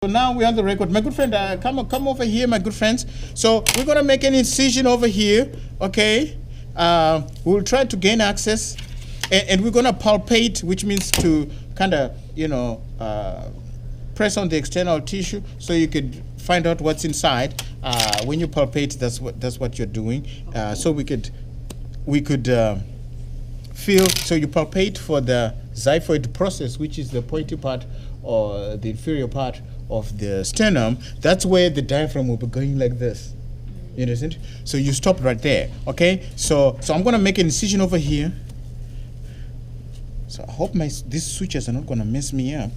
So now we're on the record. My good friend, come over here, my good friends. So we're going to make an incision over here, okay? We'll try to gain access, and we're going to palpate, which means to kind of, press on the external tissue so you could find out what's inside. When you palpate, that's what you're doing. So we could feel. So you palpate for the xiphoid process, which is the pointy part or the inferior part of the sternum. That's where the diaphragm will be going like this. You understand? So you stop right there. Okay. So I'm gonna make an incision over here. So I hope these sutures are not gonna mess me up.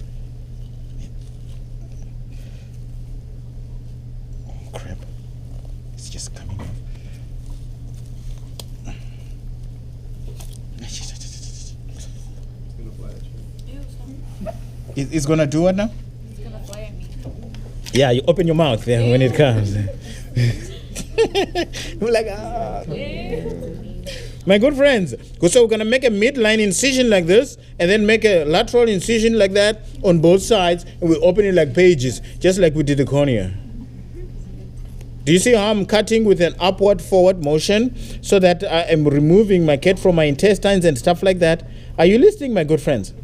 Oh crap! It's just coming off. It's gonna do what now? It's gonna fly at me. Yeah, you open your mouth there when it comes. You're like, ah. My good friends, so we're gonna make a midline incision like this, and then make a lateral incision like that on both sides, and we open it like pages, just like we did the cornea. Do you see how I'm cutting with an upward-forward motion so that I am removing my cat from my intestines and stuff like that? Are you listening, my good friends?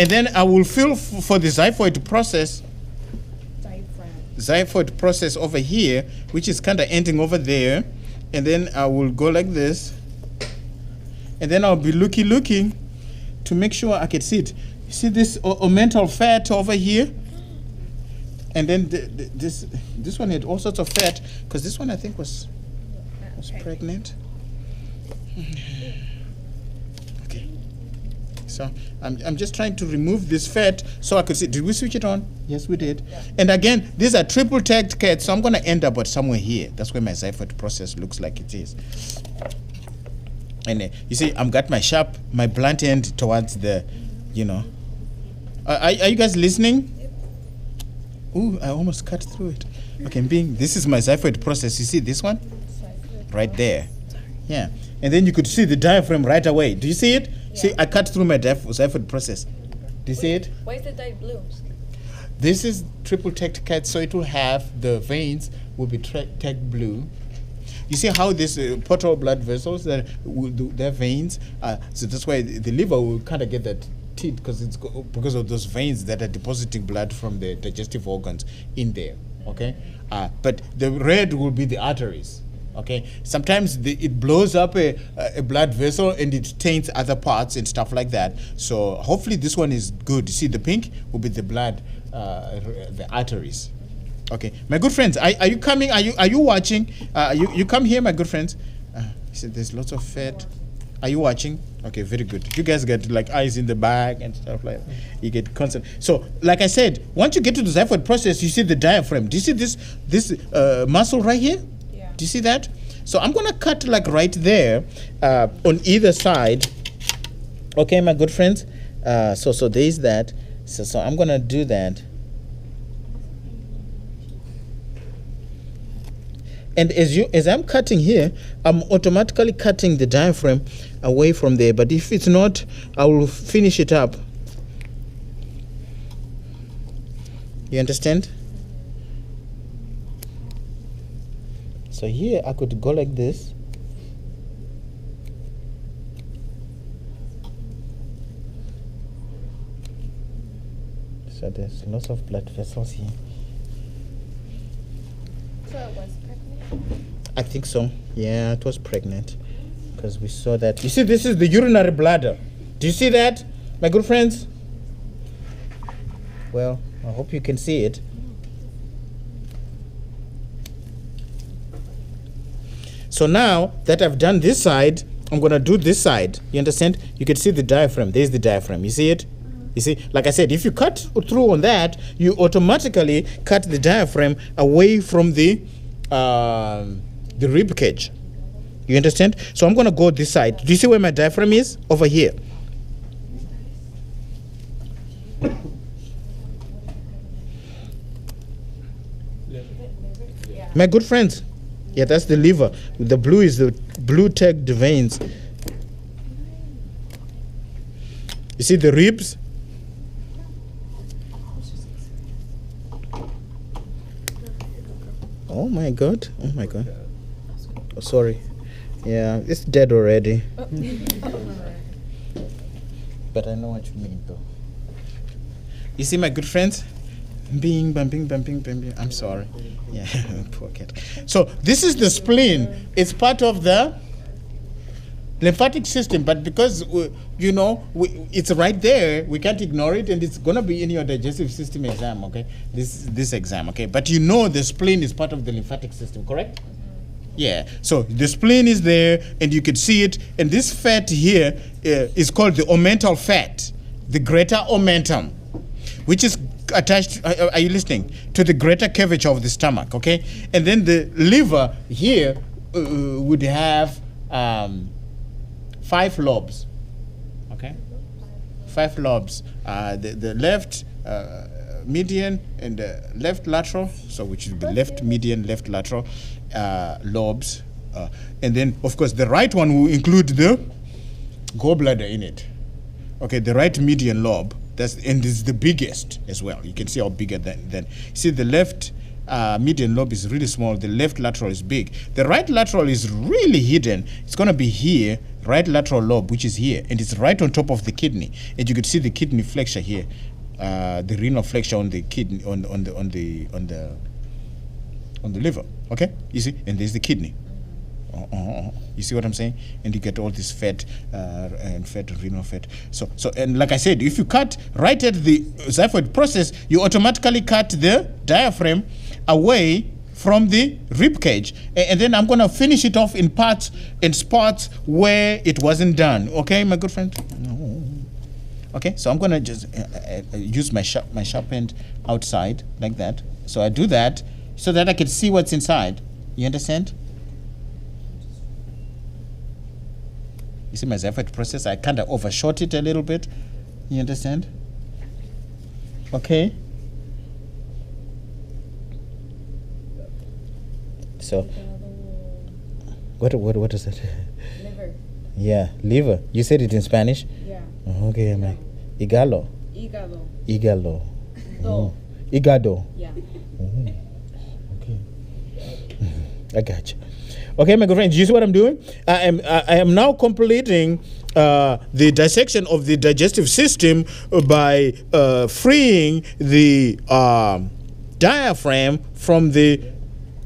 And then I will feel for the xiphoid process. Xiphoid process over here, which is kind of ending over there. And then I will go like this. And then I'll be looking to make sure I can see it. You see this omental fat over here? And then this one had all sorts of fat, because this one I think was pregnant. Okay. So I'm just trying to remove this fat so I could see. Did we switch it on? Yes, we did. Yeah. And again, these are triple tagged cats, so I'm going to end up at somewhere here. That's where my xiphoid process looks like it is. And you see, I've got my blunt end towards the, Are you guys listening? Ooh, I almost cut through it. Okay, this is my xiphoid process. You see this one? Right there. Yeah. And then you could see the diaphragm right away. Do you see it? Yeah. See, I cut through my xiphoid process. Do you see it? Why is the dye blue? This is triple tagged cat, so it will have the veins will be tagged blue. You see how this portal blood vessels that their veins. So that's why the liver will kind of get that teeth because of those veins that are depositing blood from the digestive organs in there. Okay, but the red will be the arteries. Okay, sometimes it blows up a blood vessel and it taints other parts and stuff like that. So hopefully this one is good. You see, the pink will be the blood, the arteries. Okay, my good friends, are you coming? Are you watching? You come here, my good friends. See, there's lots of fat. Are you watching? Okay, very good. You guys get like eyes in the back and stuff like that. You get constant. So, like I said, once you get to the xiphoid process, you see the diaphragm. Do you see this muscle right here? Yeah. Do you see that? So I'm gonna cut like right there on either side. Okay, my good friends. So there is that. So I'm gonna do that. And as I'm cutting here, I'm automatically cutting the diaphragm away from there. But if it's not, I will finish it up. You understand? So here I could go like this. So there's lots of blood vessels here. So it was pregnant? I think so. Yeah, it was pregnant. Because we saw that. You see, this is the urinary bladder. Do you see that, my good friends? Well, I hope you can see it. So now that I've done this side, I'm going to do this side. You understand? You can see the diaphragm. There's the diaphragm. You see it? You see, like I said, if you cut through on that, you automatically cut the diaphragm away from the rib cage. You understand? So I'm going to go this side. Do you see where my diaphragm is? Over here. My good friends. Yeah, that's the liver. The blue is the blue tagged veins. You see the ribs? Oh my God. Oh my God. Oh, sorry. Yeah, it's dead already. But I know what you mean, though. You see, my good friends? Bing, bumping, bumping, bumping. I'm sorry. Yeah, poor cat. So this is the spleen. It's part of the lymphatic system, but because it's right there, we can't ignore it, and it's gonna be in your digestive system exam. Okay, this exam. Okay, but the spleen is part of the lymphatic system, correct? Yeah. So the spleen is there, and you can see it. And this fat here is called the omental fat, the greater omentum, which is attached, are you listening, to the greater curvature of the stomach, okay? And then the liver here would have 5 lobes, okay? 5 lobes. The left median and the left lateral, so which is the left median, left lateral lobes. And then, of course, the right one will include the gallbladder in it. Okay, the right median lobe. And this is the biggest as well. You can see how bigger than. See, the left median lobe is really small. The left lateral is big. The right lateral is really hidden. It's going to be here, right lateral lobe, which is here, and it's right on top of the kidney. And you can see the kidney flexure here, the renal flexure on the kidney, on the liver. Okay, you see, and there's the kidney. You see what I'm saying? And you get all this fat and renal fat. So and like I said, if you cut right at the xiphoid process, you automatically cut the diaphragm away from the rib cage, and then I'm going to finish it off in parts and spots where it wasn't done. Okay, my good friend. Okay, so I'm going to just use my sharp end outside like that. So I do that so that I can see what's inside. You understand? You see my xiphoid process, I kind of overshot it a little bit. You understand? Okay. So, what is that? Liver. Yeah, liver. You said it in Spanish? Yeah. Okay, my hígado. Hígado. Hígado. Yeah. Okay. I got you. Okay, my good friends, you see what I'm doing? I am now completing the dissection of the digestive system by freeing the diaphragm from the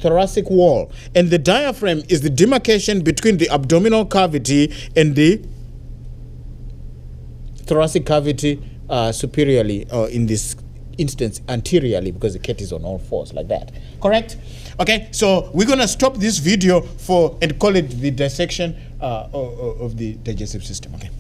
thoracic wall. And the diaphragm is the demarcation between the abdominal cavity and the thoracic cavity superiorly, or in this instance anteriorly, because the cat is on all fours like that. Correct? Okay, so we're going to stop this video and call it the dissection of the digestive system. Okay.